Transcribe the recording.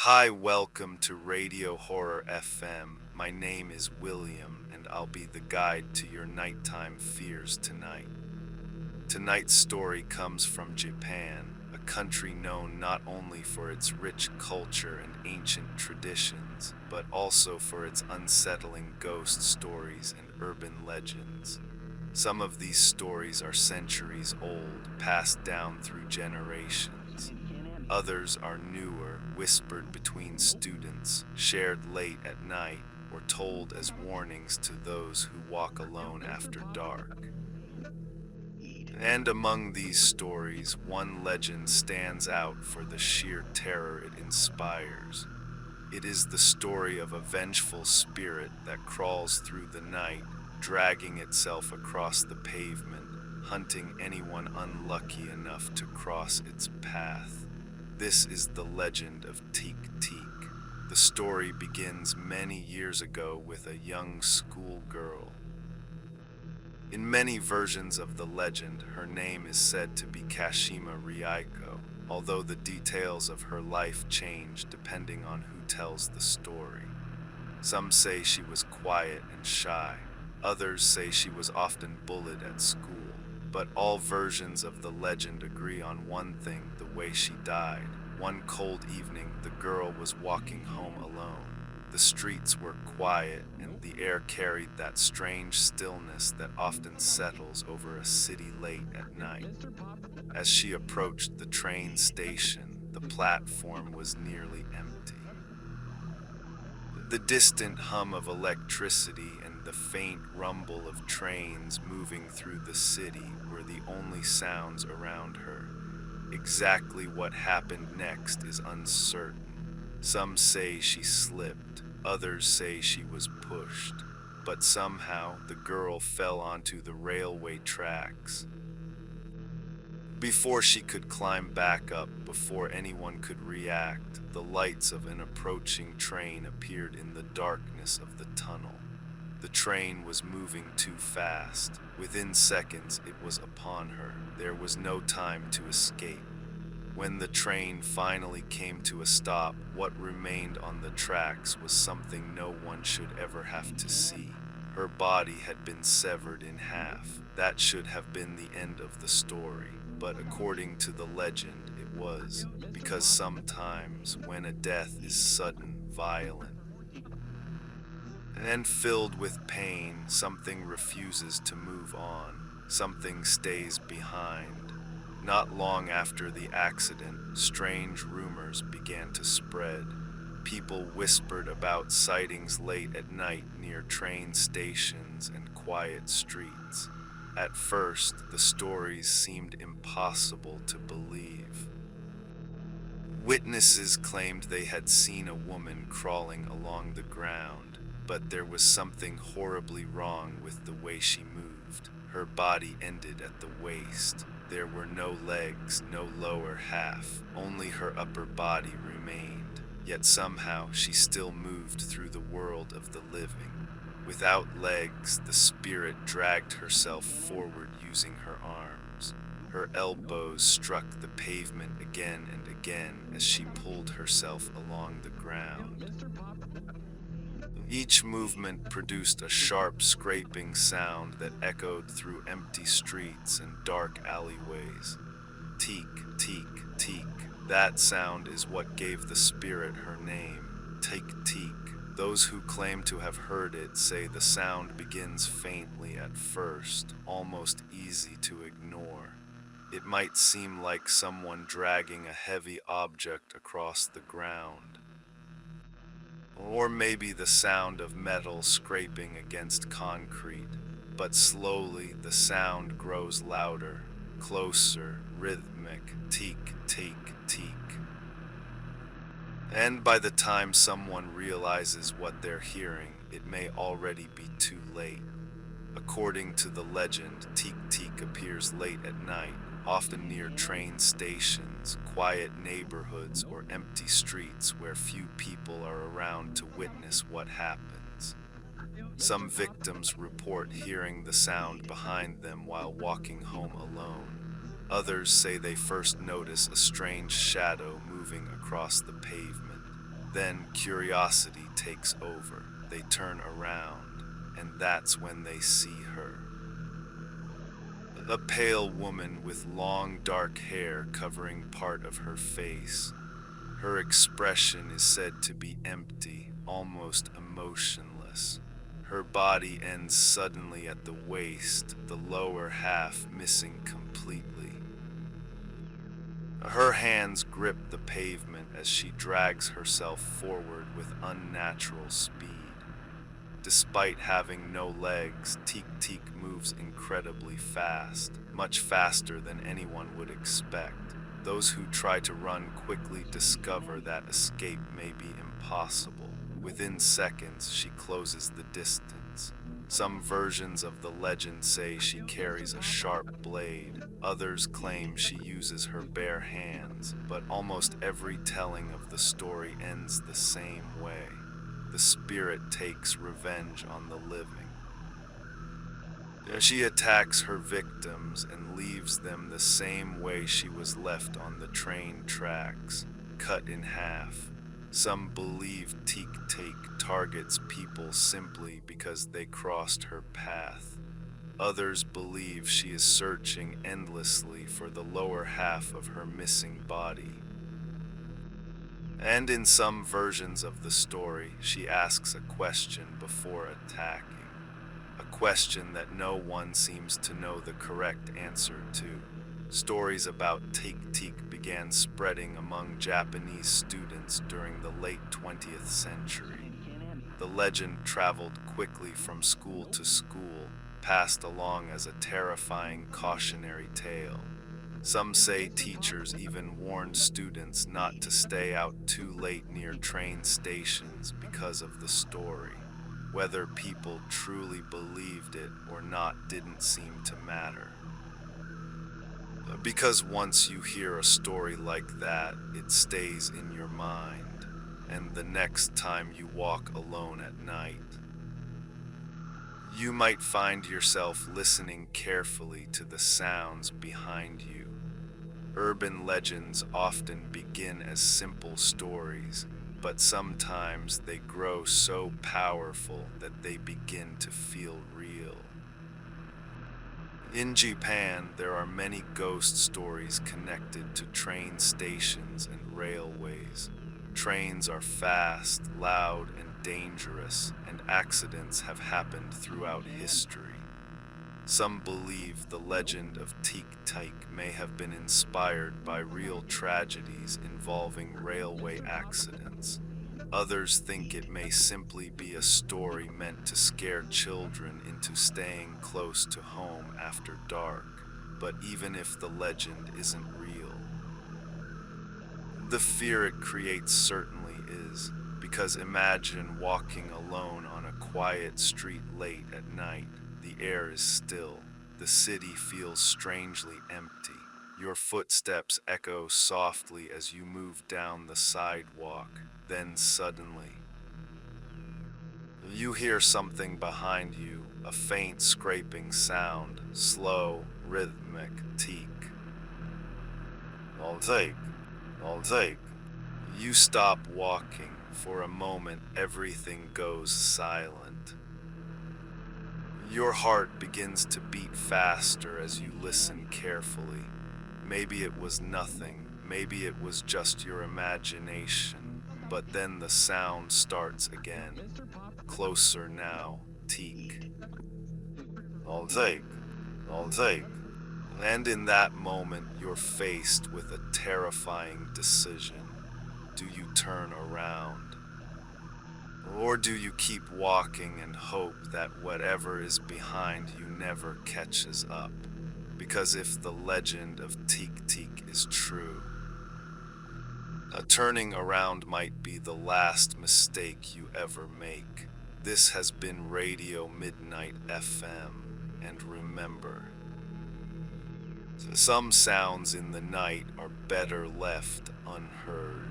Hi, welcome to Radio Horror FM. My name is William, and I'll be the guide to your nighttime fears tonight. Tonight's story comes from Japan, a country known not only for its rich culture and ancient traditions, but also for its unsettling ghost stories and urban legends. Some of these stories are centuries old, passed down through generations. Others are newer, whispered between students, shared late at night, or told as warnings to those who walk alone after dark. And among these stories, one legend stands out for the sheer terror it inspires. It is the story of a vengeful spirit that crawls through the night, dragging itself across the pavement, hunting anyone unlucky enough to cross its path. This is the legend of Teke Teke. The story begins many years ago with a young schoolgirl. In many versions of the legend, her name is said to be Kashima Ryuko, although the details of her life change depending on who tells the story. Some say she was quiet and shy. Others say she was often bullied at school. But all versions of the legend agree on one thing: the way she died. One cold evening, the girl was walking home alone. The streets were quiet, and the air carried that strange stillness that often settles over a city late at night. As she approached the train station, the platform was nearly empty. The distant hum of electricity and the faint rumble of trains moving through the city were the only sounds around her. Exactly what happened next is uncertain. Some say she slipped, others say she was pushed, but somehow the girl fell onto the railway tracks. Before she could climb back up, before anyone could react, the lights of an approaching train appeared in the darkness of the tunnel. The train was moving too fast. Within seconds, it was upon her. There was no time to escape. When the train finally came to a stop, what remained on the tracks was something no one should ever have to see. Her body had been severed in half. That should have been the end of the story. But according to the legend, it was, because sometimes when a death is sudden, violent, and filled with pain, something refuses to move on. Something stays behind. Not long after the accident, strange rumors began to spread. People whispered about sightings late at night near train stations and quiet streets. At first, the stories seemed impossible to believe. Witnesses claimed they had seen a woman crawling along the ground, but there was something horribly wrong with the way she moved. Her body ended at the waist. There were no legs, no lower half, only her upper body remained. Yet somehow she still moved through the world of the living. Without legs, the spirit dragged herself forward using her arms. Her elbows struck the pavement again and again as she pulled herself along the ground. Each movement produced a sharp scraping sound that echoed through empty streets and dark alleyways. Teke, teke, teke. That sound is what gave the spirit her name, Teke Teke. Those who claim to have heard it say the sound begins faintly at first, almost easy to ignore. It might seem like someone dragging a heavy object across the ground. Or maybe the sound of metal scraping against concrete, but slowly the sound grows louder, closer, rhythmic, teke, teke, teke. And by the time someone realizes what they're hearing, it may already be too late. According to the legend, Teke Teke appears late at night, often near train stations, quiet neighborhoods, or empty streets where few people are around to witness what happens. Some victims report hearing the sound behind them while walking home alone. Others say they first notice a strange shadow moving across the pavement. Then curiosity takes over. They turn around, and that's when they see her. A pale woman with long dark hair covering part of her face. Her expression is said to be empty, almost emotionless. Her body ends suddenly at the waist, the lower half missing completely. Her hands grip the pavement as she drags herself forward with unnatural speed. Despite having no legs, Teke Teke moves incredibly fast, much faster than anyone would expect. Those who try to run quickly discover that escape may be impossible. Within seconds, she closes the distance. Some versions of the legend say she carries a sharp blade. Others claim she uses her bare hands, but almost every telling of the story ends the same way. The spirit takes revenge on the living. She attacks her victims and leaves them the same way she was left on the train tracks, cut in half. Some believe Teke Teke targets people simply because they crossed her path. Others believe she is searching endlessly for the lower half of her missing body. And in some versions of the story, she asks a question before attacking. A question that no one seems to know the correct answer to. Stories about Teke Teke began spreading among Japanese students during the late 20th century. The legend traveled quickly from school to school, passed along as a terrifying cautionary tale. Some say teachers even warned students not to stay out too late near train stations because of the story. Whether people truly believed it or not didn't seem to matter. Because once you hear a story like that, it stays in your mind, and the next time you walk alone at night, you might find yourself listening carefully to the sounds behind you. Urban legends often begin as simple stories, but sometimes they grow so powerful that they begin to feel real. In Japan, there are many ghost stories connected to train stations and railways. Trains are fast, loud, and dangerous, and accidents have happened throughout history. Some believe the legend of Teke Teke may have been inspired by real tragedies involving railway accidents. Others think it may simply be a story meant to scare children into staying close to home after dark. But even if the legend isn't real, the fear it creates certainly is, because imagine walking alone on a quiet street late at night. The air is still. The city feels strangely empty. Your footsteps echo softly as you move down the sidewalk. Then suddenly, you hear something behind you, a faint scraping sound, slow, rhythmic, teak. I'll take. I'll take. You stop walking. For a moment, everything goes silent. Your heart begins to beat faster as you listen carefully. Maybe it was nothing. Maybe it was just your imagination. But then the sound starts again. Closer now, teak. I'll take. I'll take. And in that moment, you're faced with a terrifying decision. Do you turn around? Or do you keep walking and hope that whatever is behind you never catches up? Because if the legend of Teke Teke is true, a turning around might be the last mistake you ever make. This has been Radio Midnight FM, and remember, some sounds in the night are better left unheard.